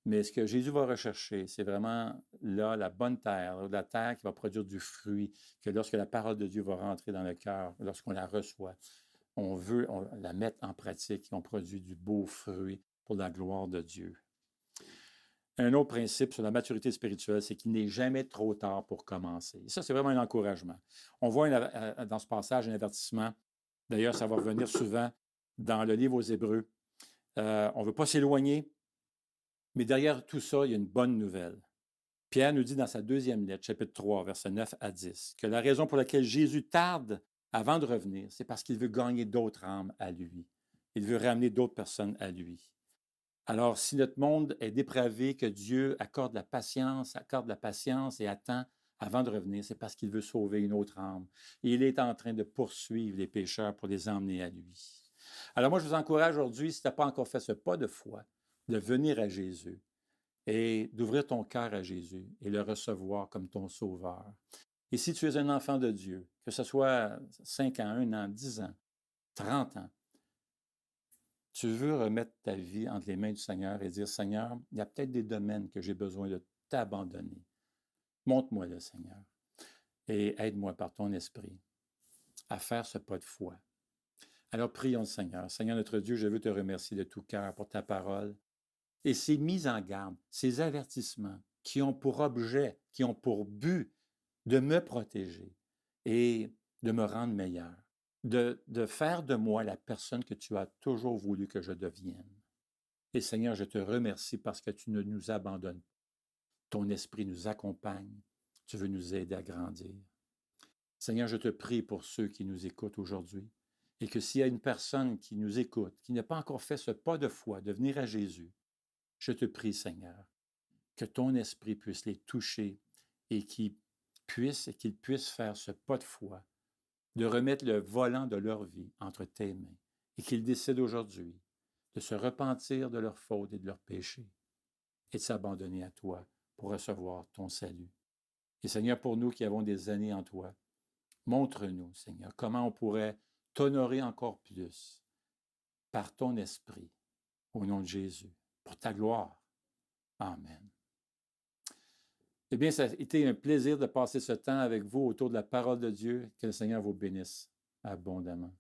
Mais ce que Jésus va rechercher, c'est vraiment là la bonne terre, la terre qui va produire du fruit, que lorsque la parole de Dieu va rentrer dans le cœur, lorsqu'on la reçoit, on la mettre en pratique et on produit du beau fruit pour la gloire de Dieu. Un autre principe sur la maturité spirituelle, c'est qu'il n'est jamais trop tard pour commencer. Et ça, c'est vraiment un encouragement. On voit dans ce passage un avertissement. D'ailleurs, ça va revenir souvent dans le livre aux Hébreux. On ne veut pas s'éloigner. Mais derrière tout ça, il y a une bonne nouvelle. Pierre nous dit dans sa 2e lettre, chapitre 3, versets 9 à 10, que la raison pour laquelle Jésus tarde avant de revenir, c'est parce qu'il veut gagner d'autres âmes à lui. Il veut ramener d'autres personnes à lui. Alors, si notre monde est dépravé, que Dieu accorde la patience et attend avant de revenir, c'est parce qu'il veut sauver une autre âme. Et il est en train de poursuivre les pécheurs pour les emmener à lui. Alors moi, je vous encourage aujourd'hui, si tu n'as pas encore fait ce pas de foi, de venir à Jésus et d'ouvrir ton cœur à Jésus et le recevoir comme ton sauveur. Et si tu es un enfant de Dieu, que ce soit 5 ans, 1 an, 10 ans, 30 ans, tu veux remettre ta vie entre les mains du Seigneur et dire, Seigneur, il y a peut-être des domaines que j'ai besoin de t'abandonner. Montre-moi le Seigneur et aide-moi par ton esprit à faire ce pas de foi. Alors prions le Seigneur. Seigneur notre Dieu, je veux te remercier de tout cœur pour ta parole. Et ces mises en garde, ces avertissements qui ont pour objet, qui ont pour but de me protéger et de me rendre meilleur, de faire de moi la personne que tu as toujours voulu que je devienne. Et Seigneur, je te remercie parce que tu ne nous abandonnes pas. Ton esprit nous accompagne. Tu veux nous aider à grandir. Seigneur, je te prie pour ceux qui nous écoutent aujourd'hui et que s'il y a une personne qui nous écoute, qui n'a pas encore fait ce pas de foi, de venir à Jésus, je te prie, Seigneur, que ton esprit puisse les toucher et qu'ils puissent faire ce pas de foi, de remettre le volant de leur vie entre tes mains et qu'ils décident aujourd'hui de se repentir de leurs fautes et de leurs péchés et de s'abandonner à toi pour recevoir ton salut. Et Seigneur, pour nous qui avons des années en toi, montre-nous, Seigneur, comment on pourrait t'honorer encore plus par ton esprit, au nom de Jésus, pour ta gloire. Amen. Eh bien, ça a été un plaisir de passer ce temps avec vous autour de la parole de Dieu. Que le Seigneur vous bénisse abondamment.